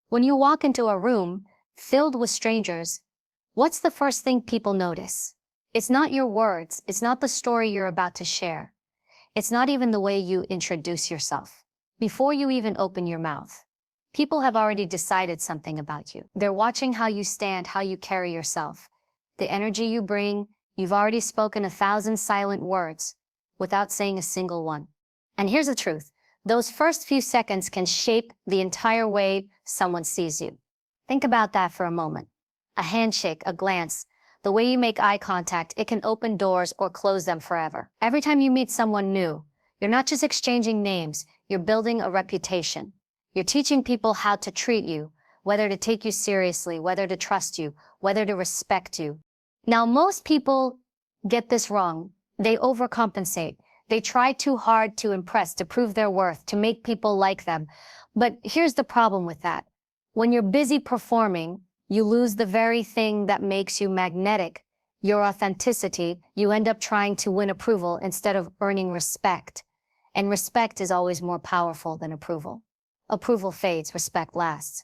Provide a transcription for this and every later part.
When you walk into a room filled with strangers, what's the first thing people notice? It's not your words. It's not the story you're about to share. It's not even the way you introduce yourself. Before you even open your mouth, people have already decided something about you. They're watching how you stand, how you carry yourself, the energy you bring. You've already spoken 1,000 silent words without saying a single one. And here's the truth. Those first few seconds can shape the entire way someone sees you. Think about that for a moment. A handshake, a glance, the way you make eye contact, it can open doors or close them forever. Every time you meet someone new, you're not just exchanging names, you're building a reputation. You're teaching people how to treat you, whether to take you seriously, whether to trust you, whether to respect you. Now, most people get this wrong. They overcompensate. They try too hard to impress, to prove their worth, to make people like them. But here's the problem with that. When you're busy performing, you lose the very thing that makes you magnetic, your authenticity. You end up trying to win approval instead of earning respect. And respect is always more powerful than approval. Approval fades, respect lasts.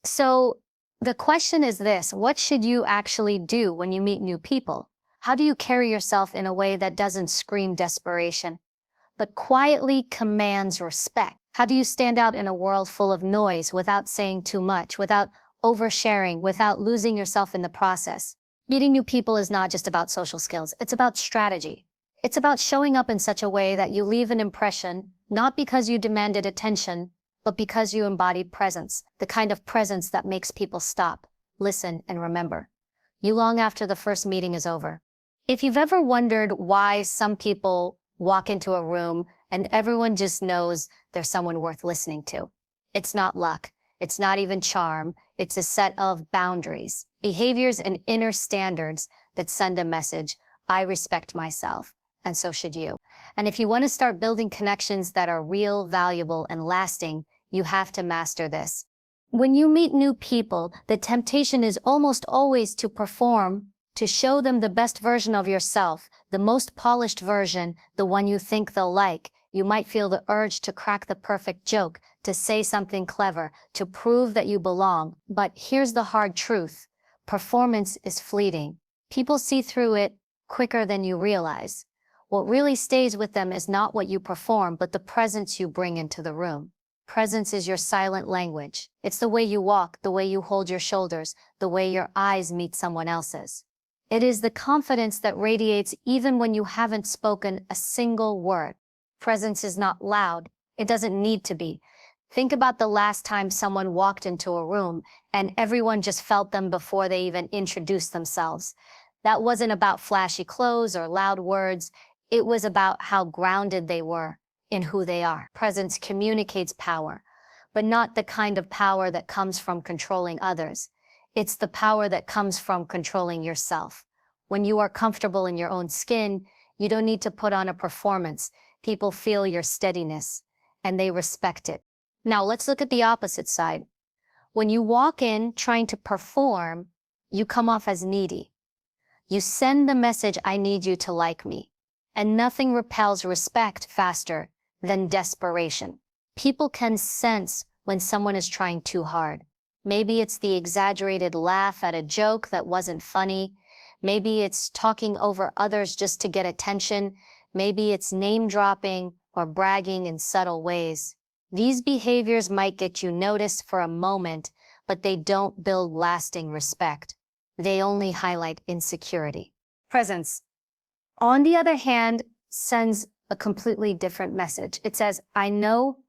So the question is this: what should you actually do when you meet new people? How do you carry yourself in a way that doesn't scream desperation, but quietly commands respect? How do you stand out in a world full of noise without saying too much, without oversharing, without losing yourself in the process? Meeting new people is not just about social skills. It's about strategy. It's about showing up in such a way that you leave an impression, not because you demanded attention, but because you embodied presence, the kind of presence that makes people stop, listen, and remember you long after the first meeting is over. If you've ever wondered why some people walk into a room and everyone just knows they're someone worth listening to, it's not luck. It's not even charm. It's a set of boundaries, behaviors, and inner standards that send a message: I respect myself, and so should you. And if you want to start building connections that are real, valuable, and lasting, you have to master this. When you meet new people, the temptation is almost always to perform, to show them the best version of yourself, the most polished version, the one you think they'll like. You might feel the urge to crack the perfect joke, to say something clever, to prove that you belong. But here's the hard truth. Performance is fleeting. People see through it quicker than you realize. What really stays with them is not what you perform, but the presence you bring into the room. Presence is your silent language. It's the way you walk, the way you hold your shoulders, the way your eyes meet someone else's. It is the confidence that radiates even when you haven't spoken a single word. Presence is not loud. It doesn't need to be. Think about the last time someone walked into a room and everyone just felt them before they even introduced themselves. That wasn't about flashy clothes or loud words. It was about how grounded they were in who they are. Presence communicates power, but not the kind of power that comes from controlling others. It's the power that comes from controlling yourself. When you are comfortable in your own skin, you don't need to put on a performance. People feel your steadiness, and they respect it. Now let's look at the opposite side. When you walk in trying to perform, you come off as needy. You send the message, I need you to like me. And nothing repels respect faster than desperation. People can sense when someone is trying too hard. Maybe it's the exaggerated laugh at a joke that wasn't funny. Maybe it's talking over others just to get attention. Maybe it's name dropping or bragging in subtle ways. These behaviors might get you noticed for a moment, but they don't build lasting respect. They only highlight insecurity. Presence, on the other hand, sends a completely different message. It says, I know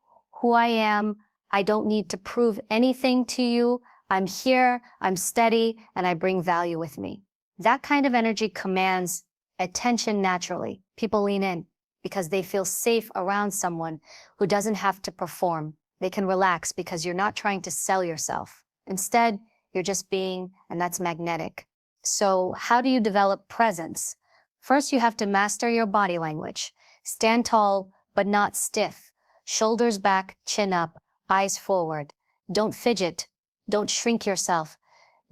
who I am. I don't need to prove anything to you. I'm here, I'm steady, and I bring value with me. That kind of energy commands attention naturally. People lean in because they feel safe around someone who doesn't have to perform. They can relax because you're not trying to sell yourself. Instead, you're just being, and that's magnetic. So how do you develop presence? First, you have to master your body language. Stand tall, but not stiff. Shoulders back, chin up, eyes forward. Don't fidget. Don't shrink yourself.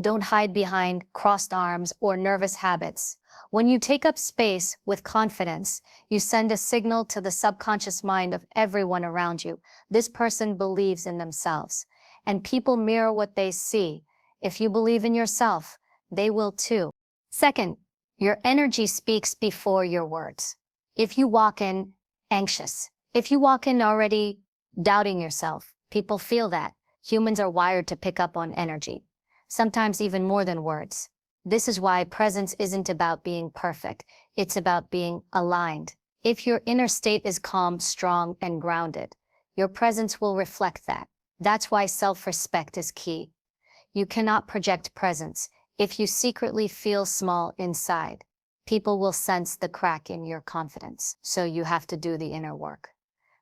Don't hide behind crossed arms or nervous habits. When you take up space with confidence, you send a signal to the subconscious mind of everyone around you. This person believes in themselves. and people mirror what they see. If you believe in yourself, they will too. Second, your energy speaks before your words. If you walk in anxious, if you walk in already doubting yourself, people feel that. Humans are wired to pick up on energy, sometimes even more than words. This is why presence isn't about being perfect. It's about being aligned. If your inner state is calm, strong, and grounded, your presence will reflect that. That's why self-respect is key. You cannot project presence. If you secretly feel small inside, people will sense the crack in your confidence. So you have to do the inner work.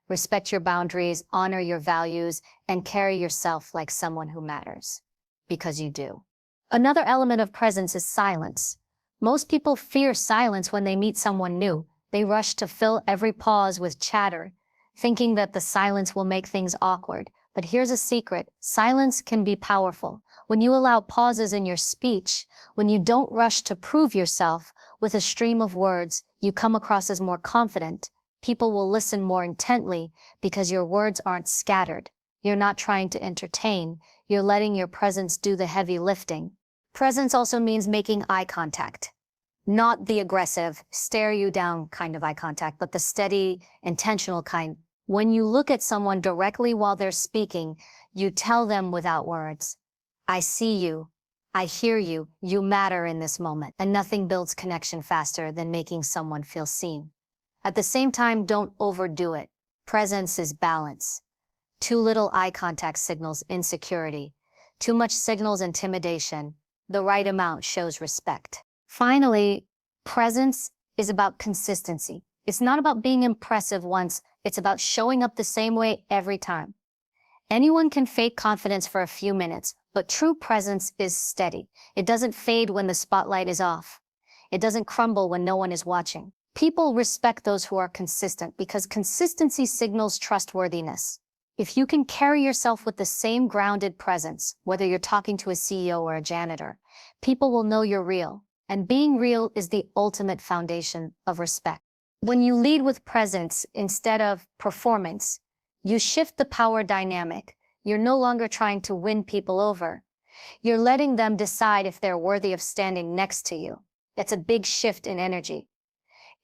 Respect your boundaries, honor your values, and carry yourself like someone who matters. Because you do. Another element of presence is silence. Most people fear silence when they meet someone new. They rush to fill every pause with chatter, thinking that the silence will make things awkward. But here's a secret. Silence can be powerful. When you allow pauses in your speech, when you don't rush to prove yourself with a stream of words, you come across as more confident. People will listen more intently because your words aren't scattered. You're not trying to entertain. You're letting your presence do the heavy lifting. Presence also means making eye contact. Not the aggressive, stare you down kind of eye contact, but the steady, intentional kind. When you look at someone directly while they're speaking, you tell them without words, I see you, I hear you, you matter in this moment. And nothing builds connection faster than making someone feel seen. At the same time, don't overdo it. Presence is balance. Too little eye contact signals insecurity. Too much signals intimidation. The right amount shows respect. Finally, presence is about consistency. It's not about being impressive once, it's about showing up the same way every time. Anyone can fake confidence for a few minutes, but true presence is steady. It doesn't fade when the spotlight is off. It doesn't crumble when no one is watching. People respect those who are consistent because consistency signals trustworthiness. If you can carry yourself with the same grounded presence, whether you're talking to a CEO or a janitor, people will know you're real. And being real is the ultimate foundation of respect. When you lead with presence instead of performance, you shift the power dynamic. You're no longer trying to win people over. You're letting them decide if they're worthy of standing next to you. That's a big shift in energy.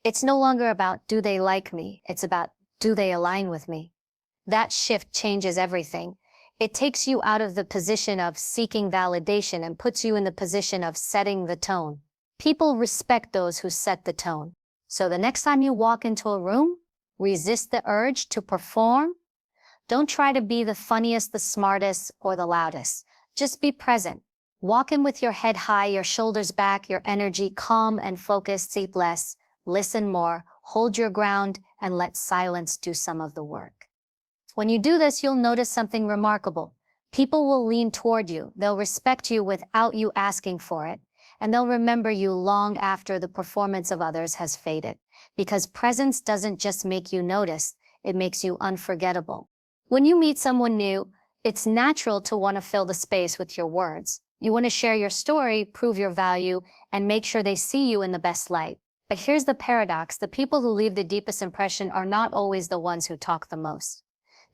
It's no longer about, do they like me? It's about, do they align with me? That shift changes everything. It takes you out of the position of seeking validation and puts you in the position of setting the tone. People respect those who set the tone. So the next time you walk into a room, resist the urge to perform. Don't try to be the funniest, the smartest, or the loudest. Just be present. Walk in with your head high, your shoulders back, your energy calm and focused. Speak less, listen more, hold your ground, and let silence do some of the work. When you do this, you'll notice something remarkable. People will lean toward you. They'll respect you without you asking for it. And they'll remember you long after the performance of others has faded. Because presence doesn't just make you noticed, it makes you unforgettable. When you meet someone new, it's natural to want to fill the space with your words. You want to share your story, prove your value, and make sure they see you in the best light. But here's the paradox. The people who leave the deepest impression are not always the ones who talk the most.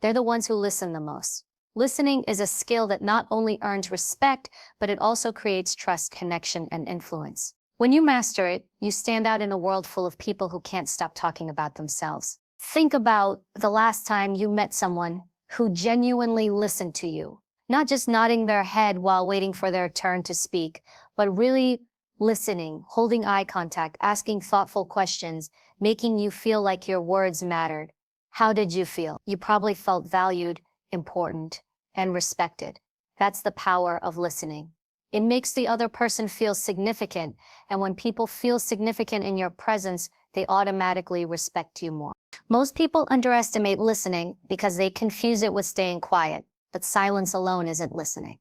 They're the ones who listen the most. Listening is a skill that not only earns respect, but it also creates trust, connection, and influence. When you master it, you stand out in a world full of people who can't stop talking about themselves. Think about the last time you met someone who genuinely listened to you, not just nodding their head while waiting for their turn to speak, but really listening, holding eye contact, asking thoughtful questions, making you feel like your words mattered. How did you feel? You probably felt valued, important, and respected. That's the power of listening. It makes the other person feel significant, and when people feel significant in your presence, they automatically respect you more. Most people underestimate listening because they confuse it with staying quiet, but silence alone isn't listening.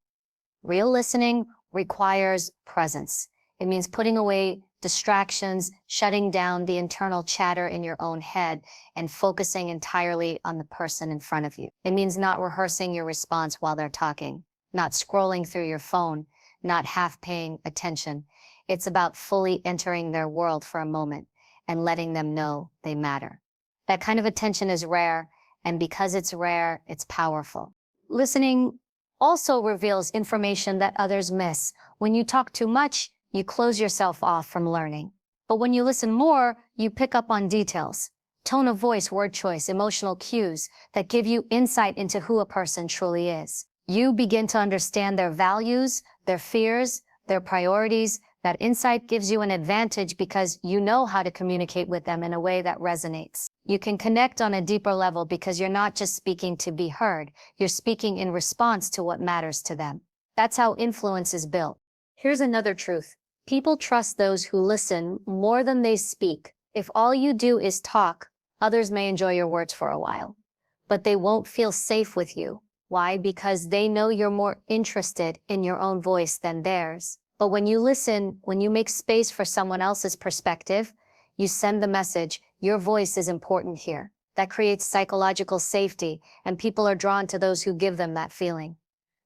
Real listening requires presence. It means putting away distractions, shutting down the internal chatter in your own head, and focusing entirely on the person in front of you. It means not rehearsing your response while they're talking, not scrolling through your phone, not half paying attention. It's about fully entering their world for a moment and letting them know they matter. That kind of attention is rare, and because it's rare, it's powerful. Listening also reveals information that others miss. When you talk too much, you close yourself off from learning. But when you listen more, you pick up on details, tone of voice, word choice, emotional cues that give you insight into who a person truly is. You begin to understand their values, their fears, their priorities. That insight gives you an advantage because you know how to communicate with them in a way that resonates. You can connect on a deeper level because you're not just speaking to be heard, you're speaking in response to what matters to them. That's how influence is built. Here's another truth. People trust those who listen more than they speak. If all you do is talk, others may enjoy your words for a while, but they won't feel safe with you. Why? Because they know you're more interested in your own voice than theirs. But when you listen, when you make space for someone else's perspective, you send the message, your voice is important here. That creates psychological safety, and people are drawn to those who give them that feeling.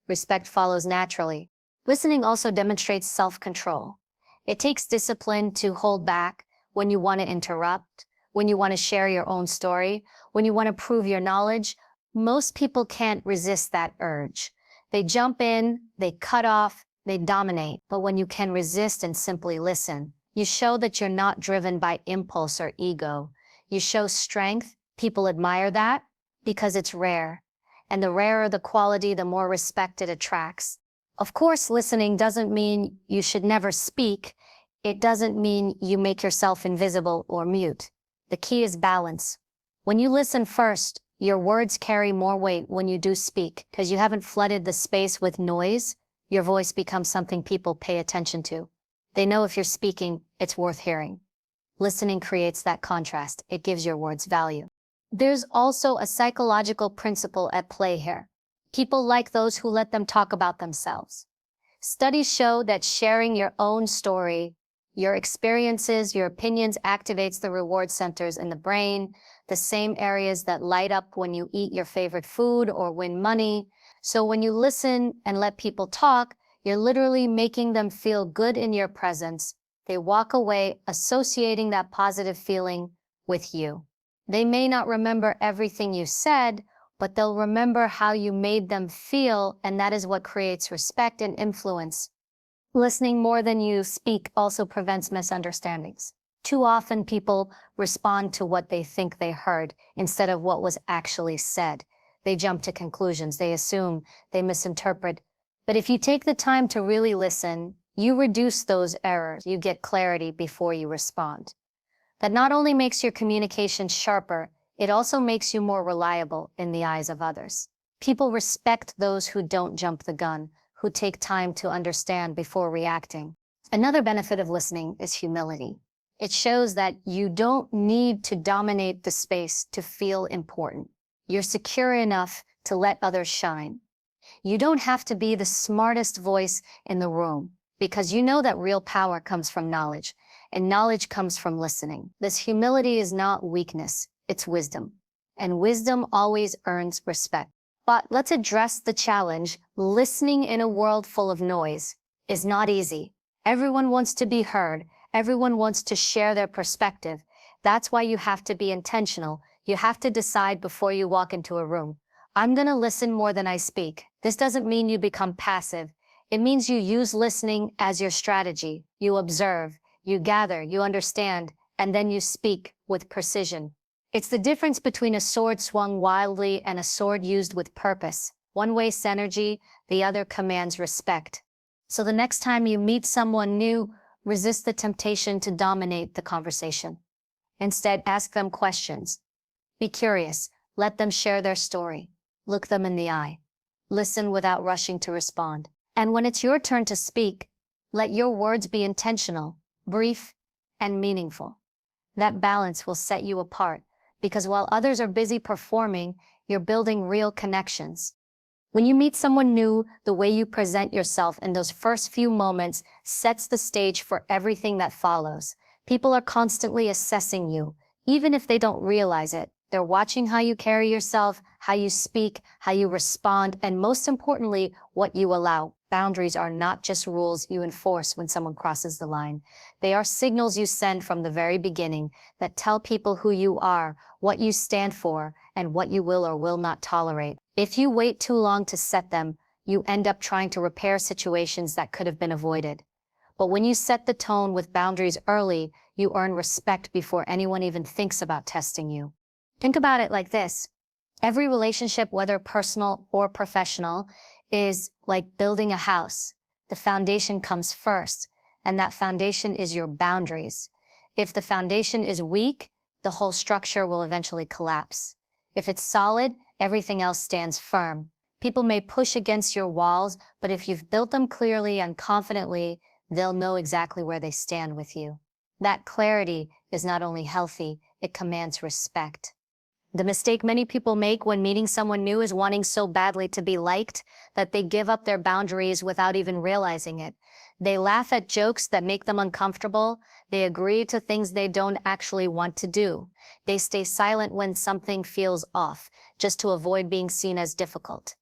Respect follows naturally. Listening also demonstrates self-control. It takes discipline to hold back when you want to interrupt, when you want to share your own story, when you want to prove your knowledge. Most people can't resist that urge. They jump in, they cut off, they dominate. But when you can resist and simply listen, you show that you're not driven by impulse or ego. You show strength. People admire that because it's rare. And the rarer the quality, the more respect it attracts. Of course, listening doesn't mean you should never speak. It doesn't mean you make yourself invisible or mute. The key is balance. When you listen first, your words carry more weight when you do speak because you haven't flooded the space with noise. Your voice becomes something people pay attention to. They know if you're speaking, it's worth hearing. Listening creates that contrast. It gives your words value. There's also a psychological principle at play here. People like those who let them talk about themselves. Studies show that sharing your own story, your experiences, your opinions activates the reward centers in the brain, the same areas that light up when you eat your favorite food or win money. So when you listen and let people talk, you're literally making them feel good in your presence. They walk away associating that positive feeling with you. They may not remember everything you said, but they'll remember how you made them feel, and that is what creates respect and influence. Listening more than you speak also prevents misunderstandings. Too often people respond to what they think they heard instead of what was actually said. They jump to conclusions, they assume, they misinterpret. But if you take the time to really listen, you reduce those errors. You get clarity before you respond. That not only makes your communication sharper, it also makes you more reliable in the eyes of others. People respect those who don't jump the gun, who take time to understand before reacting. Another benefit of listening is humility. It shows that you don't need to dominate the space to feel important. You're secure enough to let others shine. You don't have to be the smartest voice in the room because you know that real power comes from knowledge, and knowledge comes from listening. This humility is not weakness, it's wisdom. And wisdom always earns respect. But let's address the challenge. Listening in a world full of noise is not easy. Everyone wants to be heard. Everyone wants to share their perspective. That's why you have to be intentional. You have to decide before you walk into a room. I'm gonna listen more than I speak. This doesn't mean you become passive. It means you use listening as your strategy. You observe, you gather, you understand, and then you speak with precision. It's the difference between a sword swung wildly and a sword used with purpose. One wastes energy, the other commands respect. So the next time you meet someone new, resist the temptation to dominate the conversation. Instead, ask them questions. Be curious. Let them share their story. Look them in the eye. Listen without rushing to respond. And when it's your turn to speak, let your words be intentional, brief, and meaningful. That balance will set you apart, because while others are busy performing, you're building real connections. When you meet someone new, the way you present yourself in those first few moments sets the stage for everything that follows. People are constantly assessing you, even if they don't realize it. They're watching how you carry yourself, how you speak, how you respond, and most importantly, what you allow. Boundaries are not just rules you enforce when someone crosses the line. They are signals you send from the very beginning that tell people who you are, what you stand for, and what you will or will not tolerate. If you wait too long to set them, you end up trying to repair situations that could have been avoided. But when you set the tone with boundaries early, you earn respect before anyone even thinks about testing you. Think about it like this. Every relationship, whether personal or professional, is like building a house. The foundation comes first, and that foundation is your boundaries. If the foundation is weak, the whole structure will eventually collapse. If it's solid, everything else stands firm. People may push against your walls, but if you've built them clearly and confidently, they'll know exactly where they stand with you. That clarity is not only healthy, it commands respect. The mistake many people make when meeting someone new is wanting so badly to be liked that they give up their boundaries without even realizing it. They laugh at jokes that make them uncomfortable. They agree to things they don't actually want to do. They stay silent when something feels off, just to avoid being seen as difficult.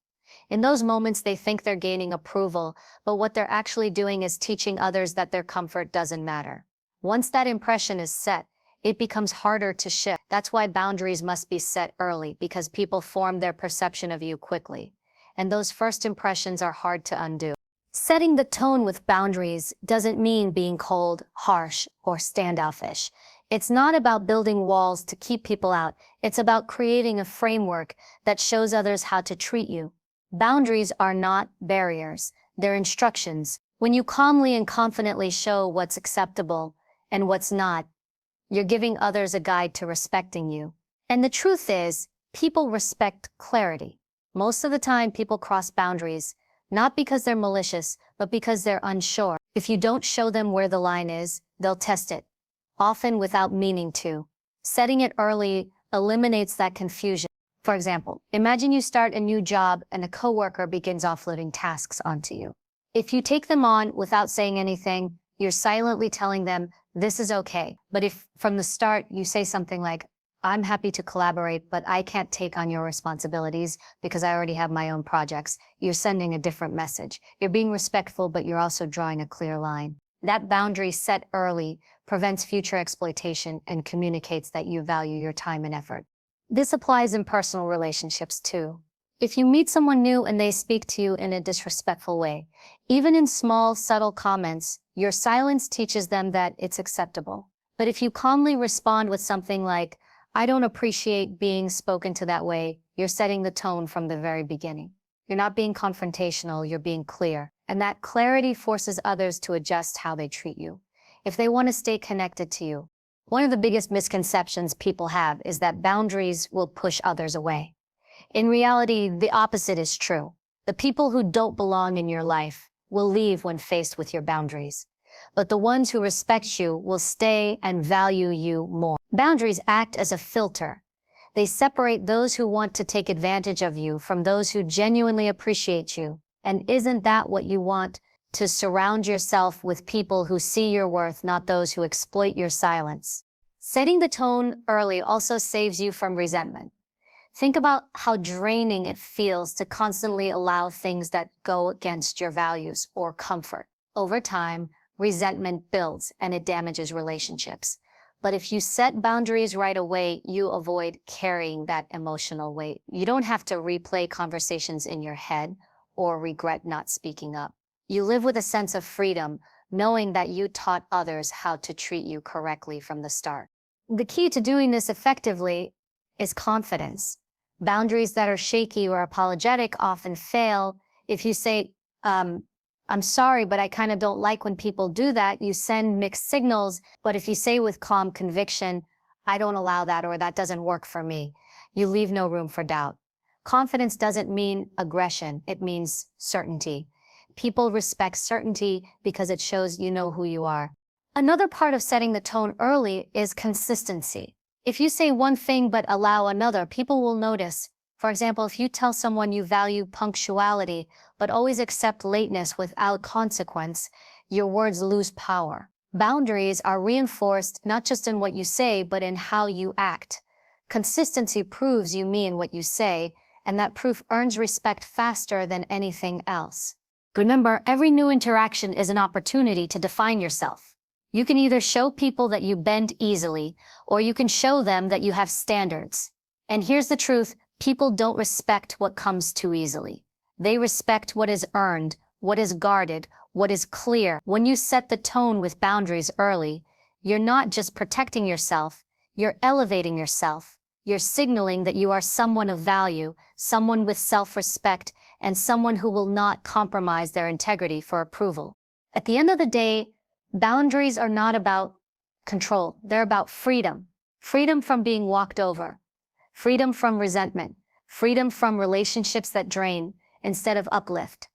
In those moments, they think they're gaining approval, but what they're actually doing is teaching others that their comfort doesn't matter. Once that impression is set, it becomes harder to shift. That's why boundaries must be set early, because people form their perception of you quickly. And those first impressions are hard to undo. Setting the tone with boundaries doesn't mean being cold, harsh, or standoffish. It's not about building walls to keep people out. It's about creating a framework that shows others how to treat you. Boundaries are not barriers. They're instructions. When you calmly and confidently show what's acceptable and what's not, you're giving others a guide to respecting you. And the truth is, people respect clarity. Most of the time, people cross boundaries, not because they're malicious, but because they're unsure. If you don't show them where the line is, they'll test it, often without meaning to. Setting it early eliminates that confusion. For example, imagine you start a new job and a coworker begins offloading tasks onto you. If you take them on without saying anything, you're silently telling them, this is okay. But if from the start you say something like, I'm happy to collaborate, but I can't take on your responsibilities because I already have my own projects, you're sending a different message. You're being respectful, but you're also drawing a clear line. That boundary set early prevents future exploitation and communicates that you value your time and effort. This applies in personal relationships too. If you meet someone new and they speak to you in a disrespectful way, even in small, subtle comments, your silence teaches them that it's acceptable. But if you calmly respond with something like, I don't appreciate being spoken to that way, you're setting the tone from the very beginning. You're not being confrontational, you're being clear. And that clarity forces others to adjust how they treat you, if they want to stay connected to you. One of the biggest misconceptions people have is that boundaries will push others away. In reality, the opposite is true. The people who don't belong in your life will leave when faced with your boundaries. But the ones who respect you will stay and value you more. Boundaries act as a filter. They separate those who want to take advantage of you from those who genuinely appreciate you. And isn't that what you want? To surround yourself with people who see your worth, not those who exploit your silence. Setting the tone early also saves you from resentment. Think about how draining it feels to constantly allow things that go against your values or comfort. Over time, resentment builds and it damages relationships. But if you set boundaries right away, you avoid carrying that emotional weight. You don't have to replay conversations in your head or regret not speaking up. You live with a sense of freedom, knowing that you taught others how to treat you correctly from the start. The key to doing this effectively is confidence. Boundaries that are shaky or apologetic often fail. If you say, I'm sorry, but I kind of don't like when people do that, you send mixed signals. But if you say with calm conviction, I don't allow that, or that doesn't work for me, you leave no room for doubt. Confidence doesn't mean aggression, it means certainty. People respect certainty because it shows you know who you are. Another part of setting the tone early is consistency. If you say one thing but allow another, people will notice. For example, if you tell someone you value punctuality but always accept lateness without consequence, your words lose power. Boundaries are reinforced not just in what you say, but in how you act. Consistency proves you mean what you say, and that proof earns respect faster than anything else. Remember, every new interaction is an opportunity to define yourself. You can either show people that you bend easily, or you can show them that you have standards. And here's the truth, people don't respect what comes too easily. They respect what is earned, what is guarded, what is clear. When you set the tone with boundaries early, you're not just protecting yourself, you're elevating yourself. You're signaling that you are someone of value, someone with self-respect, and someone who will not compromise their integrity for approval. At the end of the day, boundaries are not about control. They're about freedom. Freedom from being walked over. Freedom from resentment. Freedom from relationships that drain instead of uplift.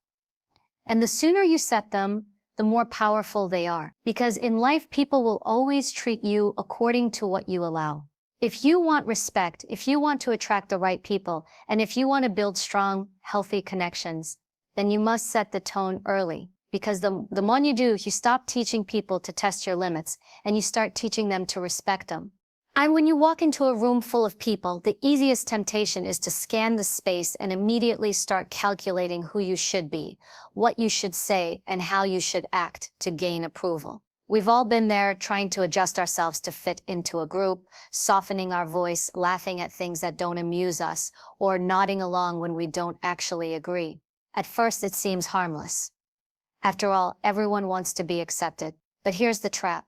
And the sooner you set them, the more powerful they are. Because in life, people will always treat you according to what you allow. If you want respect, if you want to attract the right people, and if you want to build strong, healthy connections, then you must set the tone early. Because the more you do, you stop teaching people to test your limits, and you start teaching them to respect them. And when you walk into a room full of people, the easiest temptation is to scan the space and immediately start calculating who you should be, what you should say, and how you should act to gain approval. We've all been there, trying to adjust ourselves to fit into a group, softening our voice, laughing at things that don't amuse us, or nodding along when we don't actually agree. At first, it seems harmless. After all, everyone wants to be accepted. But here's the trap.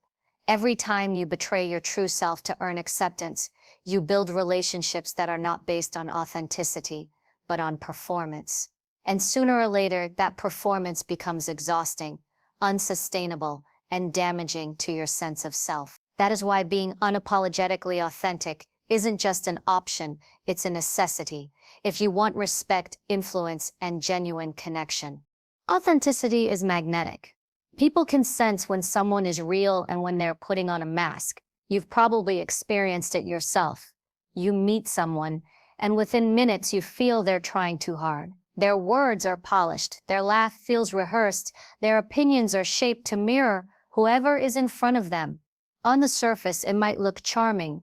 Every time you betray your true self to earn acceptance, you build relationships that are not based on authenticity, but on performance. And sooner or later, that performance becomes exhausting, unsustainable, and damaging to your sense of self. That is why being unapologetically authentic isn't just an option, it's a necessity, if you want respect, influence, and genuine connection. Authenticity is magnetic. People can sense when someone is real and when they're putting on a mask. You've probably experienced it yourself. You meet someone, and within minutes you feel they're trying too hard. Their words are polished, their laugh feels rehearsed, their opinions are shaped to mirror whoever is in front of them. On the surface, it might look charming,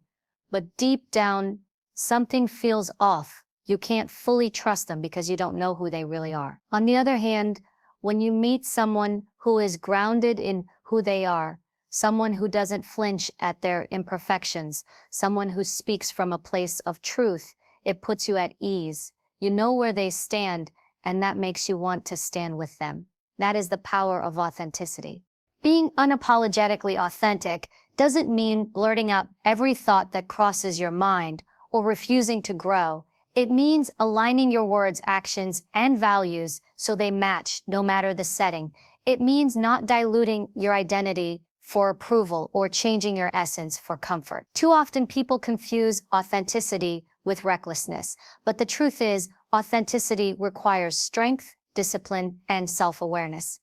but deep down, something feels off. You can't fully trust them because you don't know who they really are. On the other hand, when you meet someone who is grounded in who they are, someone who doesn't flinch at their imperfections, someone who speaks from a place of truth, it puts you at ease. You know where they stand, and that makes you want to stand with them. That is the power of authenticity. Being unapologetically authentic doesn't mean blurting out every thought that crosses your mind or refusing to grow. It means aligning your words, actions, and values so they match no matter the setting. It means not diluting your identity for approval or changing your essence for comfort. Too often people confuse authenticity with recklessness, but the truth is, authenticity requires strength, discipline, and self-awareness.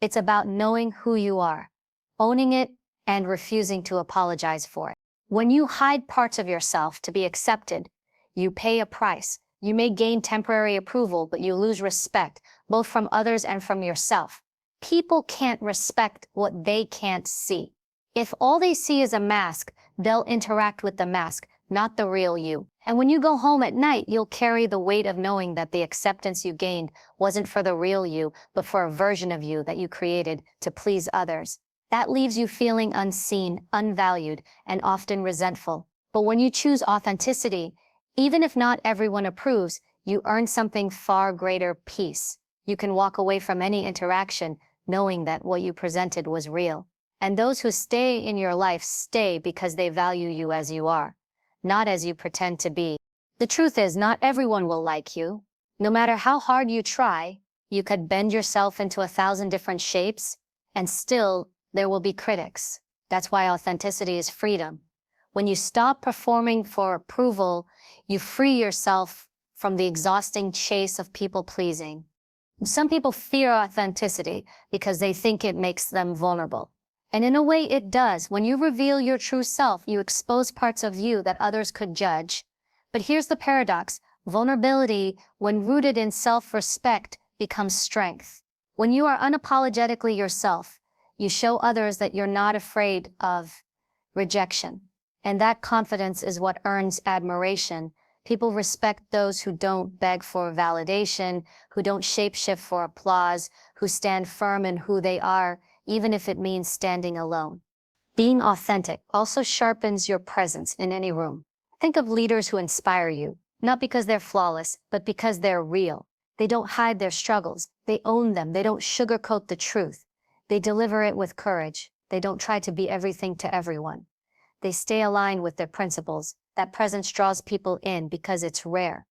It's about knowing who you are, owning it, and refusing to apologize for it. When you hide parts of yourself to be accepted, you pay a price. You may gain temporary approval, but you lose respect, both from others and from yourself. People can't respect what they can't see. If all they see is a mask, they'll interact with the mask, not the real you. And when you go home at night, you'll carry the weight of knowing that the acceptance you gained wasn't for the real you, but for a version of you that you created to please others. That leaves you feeling unseen, unvalued, and often resentful. But when you choose authenticity, even if not everyone approves, you earn something far greater: peace. You can walk away from any interaction knowing that what you presented was real. And those who stay in your life stay because they value you as you are, not as you pretend to be. The truth is, not everyone will like you. No matter how hard you try, you could bend yourself into 1,000 different shapes, and still there will be critics. That's why authenticity is freedom. When you stop performing for approval, you free yourself from the exhausting chase of people-pleasing. Some people fear authenticity because they think it makes them vulnerable. And in a way, it does. When you reveal your true self, you expose parts of you that others could judge. But here's the paradox. Vulnerability, when rooted in self-respect, becomes strength. When you are unapologetically yourself, you show others that you're not afraid of rejection. And that confidence is what earns admiration. People respect those who don't beg for validation, who don't shapeshift for applause, who stand firm in who they are, even if it means standing alone. Being authentic also sharpens your presence in any room. Think of leaders who inspire you, not because they're flawless, but because they're real. They don't hide their struggles. They own them. They don't sugarcoat the truth. They deliver it with courage. They don't try to be everything to everyone. They stay aligned with their principles. That presence draws people in because it's rare.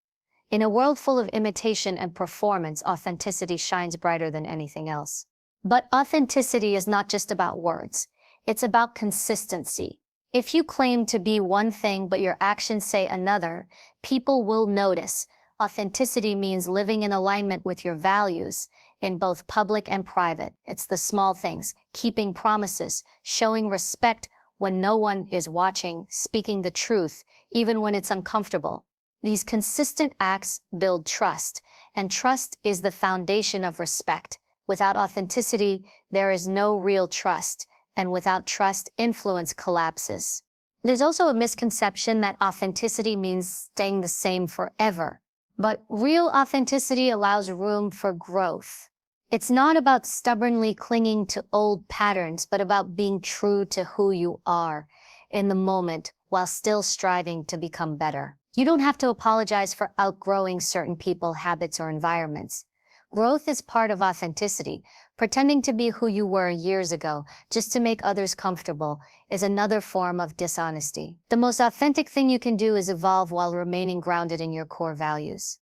In a world full of imitation and performance, authenticity shines brighter than anything else. But authenticity is not just about words. It's about consistency. If you claim to be one thing but your actions say another, people will notice. Authenticity means living in alignment with your values in both public and private. It's the small things, keeping promises, showing respect when no one is watching, speaking the truth, even when it's uncomfortable. These consistent acts build trust, and trust is the foundation of respect. Without authenticity, there is no real trust, and without trust, influence collapses. There's also a misconception that authenticity means staying the same forever. But real authenticity allows room for growth. It's not about stubbornly clinging to old patterns, but about being true to who you are in the moment while still striving to become better. You don't have to apologize for outgrowing certain people, habits, or environments. Growth is part of authenticity. Pretending to be who you were years ago just to make others comfortable is another form of dishonesty. The most authentic thing you can do is evolve while remaining grounded in your core values.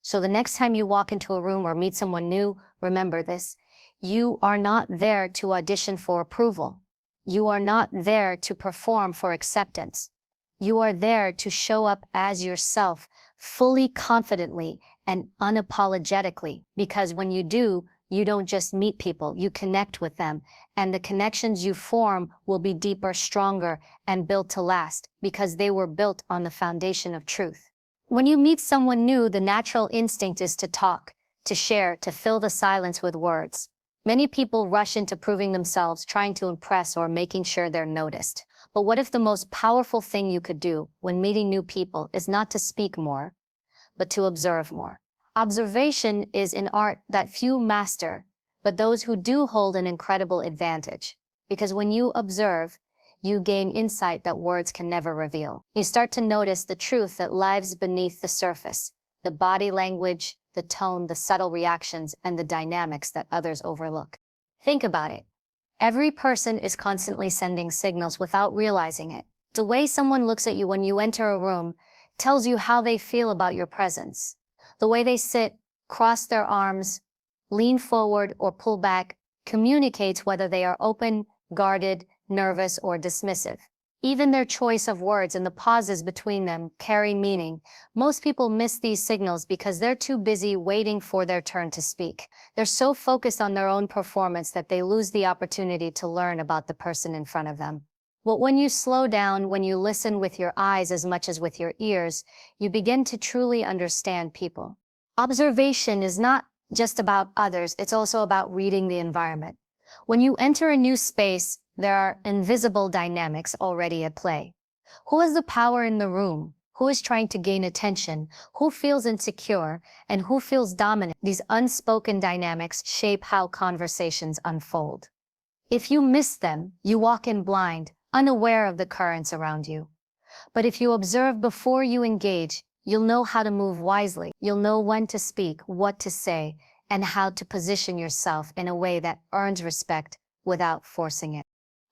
So the next time you walk into a room or meet someone new, remember this: you are not there to audition for approval. You are not there to perform for acceptance. You are there to show up as yourself, fully, confidently, and unapologetically. Because when you do, you don't just meet people, you connect with them. And the connections you form will be deeper, stronger, and built to last, because they were built on the foundation of truth. When you meet someone new, the natural instinct is to talk, to share, to fill the silence with words. Many people rush into proving themselves, trying to impress or making sure they're noticed. But what if the most powerful thing you could do when meeting new people is not to speak more, but to observe more? Observation is an art that few master, but those who do hold an incredible advantage. Because when you observe, you gain insight that words can never reveal. You start to notice the truth that lies beneath the surface, the body language, the tone, the subtle reactions, and the dynamics that others overlook. Think about it. Every person is constantly sending signals without realizing it. The way someone looks at you when you enter a room tells you how they feel about your presence. The way they sit, cross their arms, lean forward, or pull back communicates whether they are open, guarded, nervous, or dismissive. Even their choice of words and the pauses between them carry meaning. Most people miss these signals because they're too busy waiting for their turn to speak. They're so focused on their own performance that they lose the opportunity to learn about the person in front of them. But when you slow down, when you listen with your eyes as much as with your ears, you begin to truly understand people. Observation is not just about others, it's also about reading the environment. When you enter a new space, there are invisible dynamics already at play. Who has the power in the room? Who is trying to gain attention? Who feels insecure? And who feels dominant? These unspoken dynamics shape how conversations unfold. If you miss them, you walk in blind, unaware of the currents around you. But if you observe before you engage, you'll know how to move wisely. You'll know when to speak, what to say, and how to position yourself in a way that earns respect without forcing it.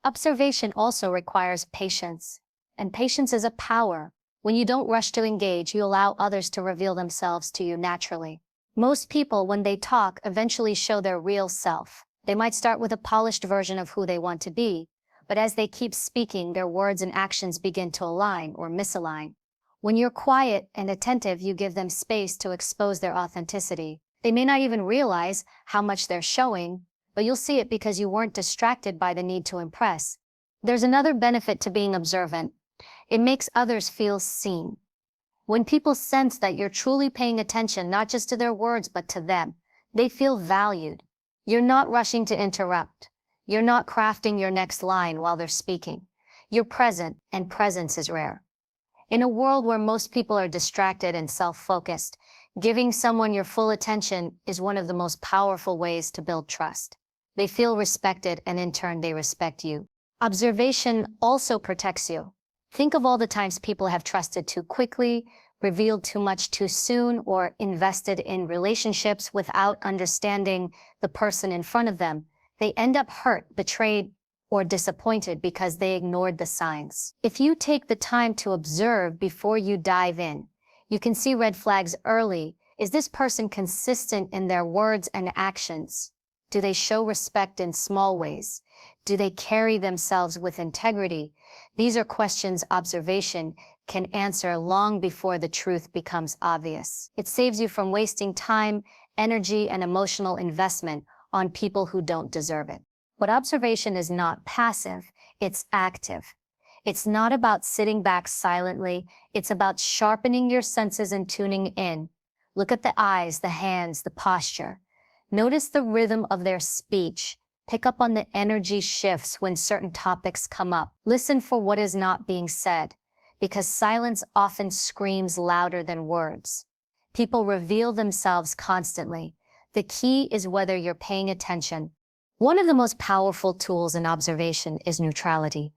Observation also requires patience, and patience is a power. When you don't rush to engage, you allow others to reveal themselves to you naturally. Most people, when they talk, eventually show their real self. They might start with a polished version of who they want to be, but as they keep speaking, their words and actions begin to align or misalign. When you're quiet and attentive, you give them space to expose their authenticity. They may not even realize how much they're showing, but you'll see it because you weren't distracted by the need to impress. There's another benefit to being observant. It makes others feel seen. When people sense that you're truly paying attention, not just to their words, but to them, they feel valued. You're not rushing to interrupt. You're not crafting your next line while they're speaking. You're present, and presence is rare. In a world where most people are distracted and self-focused, giving someone your full attention is one of the most powerful ways to build trust. They feel respected, and in turn, they respect you. Observation also protects you. Think of all the times people have trusted too quickly, revealed too much too soon, or invested in relationships without understanding the person in front of them, they end up hurt, betrayed, or disappointed because they ignored the signs. If you take the time to observe before you dive in, you can see red flags early. Is this person consistent in their words and actions? Do they show respect in small ways? Do they carry themselves with integrity? These are questions observation can answer long before the truth becomes obvious. It saves you from wasting time, energy, and emotional investment on people who don't deserve it. But observation is not passive, it's active. It's not about sitting back silently, it's about sharpening your senses and tuning in. Look at the eyes, the hands, the posture. Notice the rhythm of their speech. Pick up on the energy shifts when certain topics come up. Listen for what is not being said, because silence often screams louder than words. People reveal themselves constantly. The key is whether you're paying attention. One of the most powerful tools in observation is neutrality.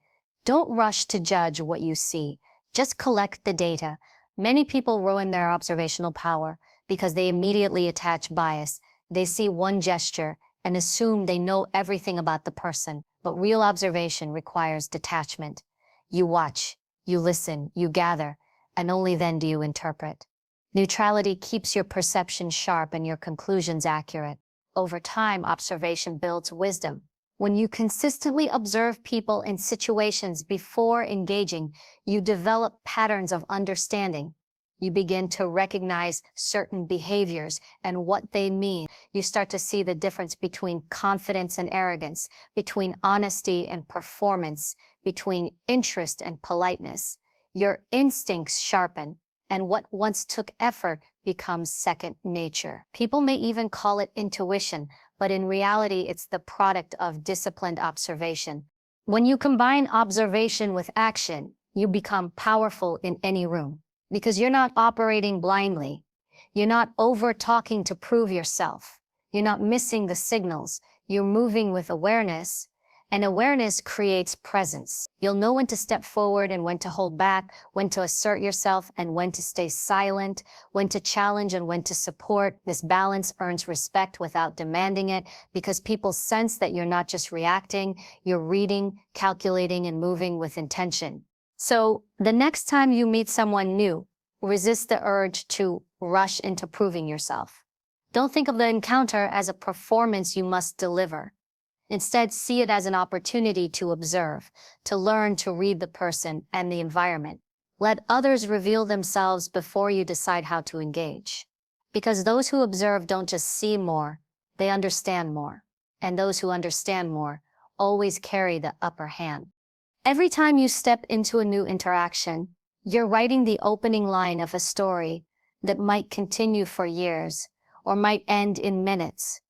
Don't rush to judge what you see. Just collect the data. Many people ruin their observational power because they immediately attach bias. They see one gesture and assume they know everything about the person. But real observation requires detachment. You watch, you listen, you gather, and only then do you interpret. Neutrality keeps your perception sharp and your conclusions accurate. Over time, observation builds wisdom. When you consistently observe people in situations before engaging, you develop patterns of understanding. You begin to recognize certain behaviors and what they mean. You start to see the difference between confidence and arrogance, between honesty and performance, between interest and politeness. Your instincts sharpen, and what once took effort becomes second nature. People may even call it intuition, but in reality, it's the product of disciplined observation. When you combine observation with action, you become powerful in any room. Because you're not operating blindly. You're not over-talking to prove yourself. You're not missing the signals. You're moving with awareness, and awareness creates presence. You'll know when to step forward and when to hold back, when to assert yourself and when to stay silent, when to challenge and when to support. This balance earns respect without demanding it, because people sense that you're not just reacting, you're reading, calculating, and moving with intention. So, the next time you meet someone new, resist the urge to rush into proving yourself. Don't think of the encounter as a performance you must deliver. Instead, see it as an opportunity to observe, to learn to read the person and the environment. Let others reveal themselves before you decide how to engage. Because those who observe don't just see more, they understand more. And those who understand more always carry the upper hand. Every time you step into a new interaction, you're writing the opening line of a story that might continue for years or might end in minutes.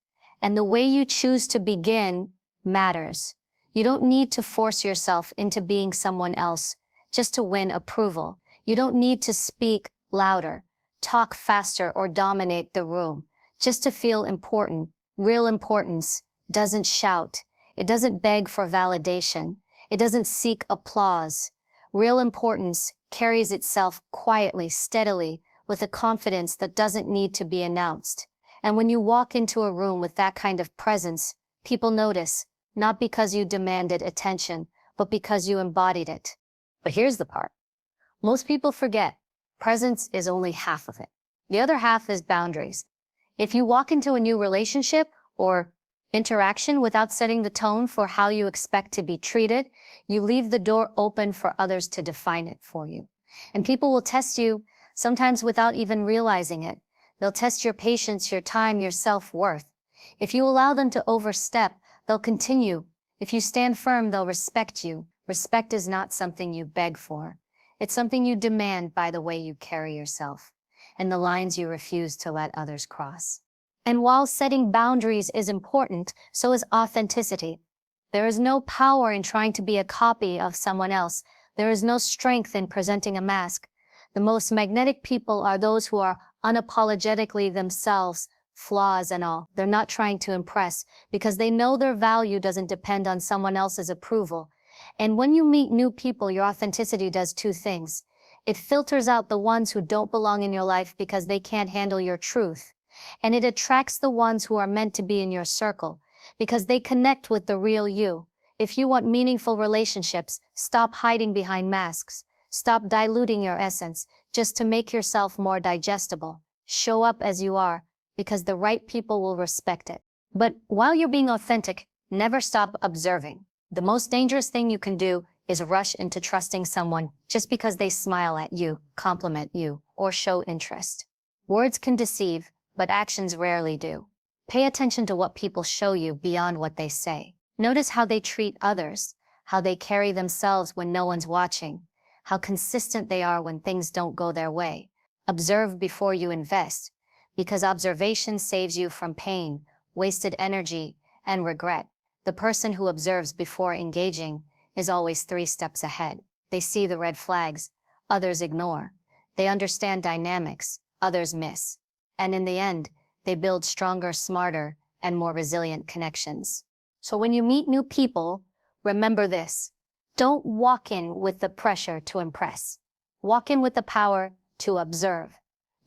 And the way you choose to begin matters. You don't need to force yourself into being someone else just to win approval. You don't need to speak louder, talk faster, or dominate the room just to feel important. Real importance doesn't shout. It doesn't beg for validation. It doesn't seek applause. Real importance carries itself quietly, steadily, with a confidence that doesn't need to be announced. And when you walk into a room with that kind of presence, people notice, not because you demanded attention, but because you embodied it. But here's the part. Most people forget, presence is only half of it. The other half is boundaries. If you walk into a new relationship or interaction without setting the tone for how you expect to be treated, you leave the door open for others to define it for you. And people will test you, sometimes without even realizing it. They'll test your patience, your time, your self-worth. If you allow them to overstep, they'll continue. If you stand firm, they'll respect you. Respect is not something you beg for. It's something you demand by the way you carry yourself and the lines you refuse to let others cross. And while setting boundaries is important, so is authenticity. There is no power in trying to be a copy of someone else. There is no strength in presenting a mask. The most magnetic people are those who are unapologetically themselves, flaws and all. They're not trying to impress because they know their value doesn't depend on someone else's approval. And when you meet new people, your authenticity does two things. It filters out the ones who don't belong in your life because they can't handle your truth. And it attracts the ones who are meant to be in your circle because they connect with the real you. If you want meaningful relationships, stop hiding behind masks. Stop diluting your essence just to make yourself more digestible. Show up as you are because the right people will respect it. But while you're being authentic, never stop observing. The most dangerous thing you can do is rush into trusting someone just because they smile at you, compliment you, or show interest. Words can deceive, but actions rarely do. Pay attention to what people show you beyond what they say. Notice how they treat others, how they carry themselves when no one's watching, how consistent they are when things don't go their way. Observe before you invest, because observation saves you from pain, wasted energy, and regret. The person who observes before engaging is always 3 steps ahead. They see the red flags, others ignore. They understand dynamics, others miss. And in the end, they build stronger, smarter, and more resilient connections. So when you meet new people, remember this. Don't walk in with the pressure to impress. Walk in with the power to observe.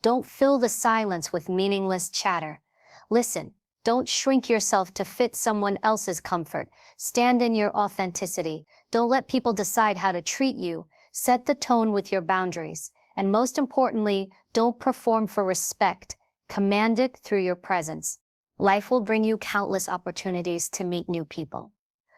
Don't fill the silence with meaningless chatter. Listen, don't shrink yourself to fit someone else's comfort. Stand in your authenticity. Don't let people decide how to treat you. Set the tone with your boundaries. And most importantly, don't perform for respect. Command it through your presence. Life will bring you countless opportunities to meet new people.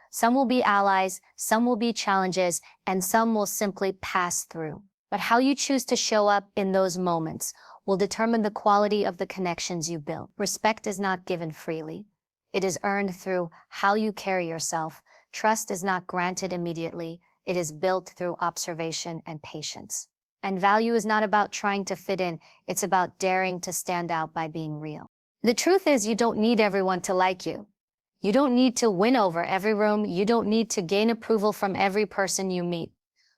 Some will be allies, some will be challenges, and some will simply pass through. But how you choose to show up in those moments will determine the quality of the connections you build. Respect is not given freely. It is earned through how you carry yourself. Trust is not granted immediately. It is built through observation and patience. And value is not about trying to fit in. It's about daring to stand out by being real. The truth is, you don't need everyone to like you. You don't need to win over every room. You don't need to gain approval from every person you meet.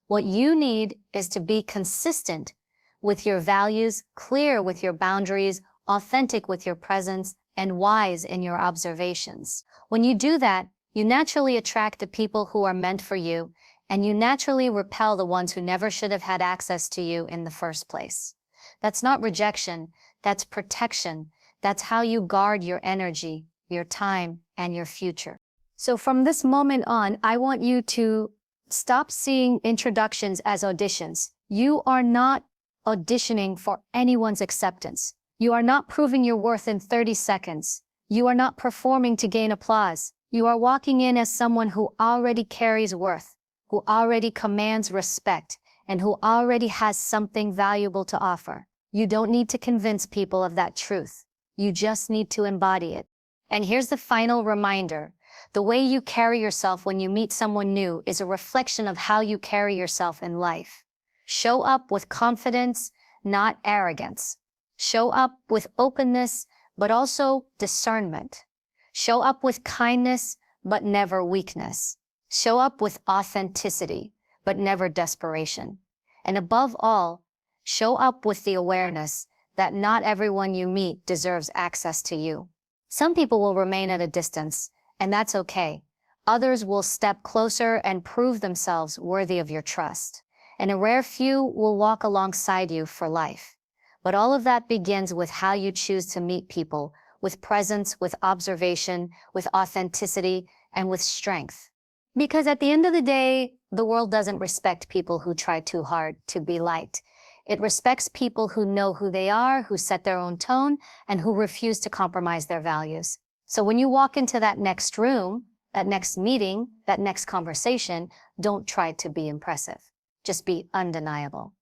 What you need is to be consistent with your values, clear with your boundaries, authentic with your presence, and wise in your observations. When you do that, you naturally attract the people who are meant for you, and you naturally repel the ones who never should have had access to you in the first place. That's not rejection, that's protection. That's how you guard your energy, your time, and your future. So from this moment on, I want you to stop seeing introductions as auditions. You are not auditioning for anyone's acceptance. You are not proving your worth in 30 seconds. You are not performing to gain applause. You are walking in as someone who already carries worth, who already commands respect, and who already has something valuable to offer. You don't need to convince people of that truth. You just need to embody it. And here's the final reminder. The way you carry yourself when you meet someone new is a reflection of how you carry yourself in life. Show up with confidence, not arrogance. Show up with openness, but also discernment. Show up with kindness, but never weakness. Show up with authenticity, but never desperation. And above all, show up with the awareness that not everyone you meet deserves access to you. Some people will remain at a distance, and that's okay. Others will step closer and prove themselves worthy of your trust. And a rare few will walk alongside you for life. But all of that begins with how you choose to meet people, with presence, with observation, with authenticity, and with strength. Because at the end of the day, the world doesn't respect people who try too hard to be liked. It respects people who know who they are, who set their own tone, and who refuse to compromise their values. So when you walk into that next room, that next meeting, that next conversation, don't try to be impressive. Just be undeniable.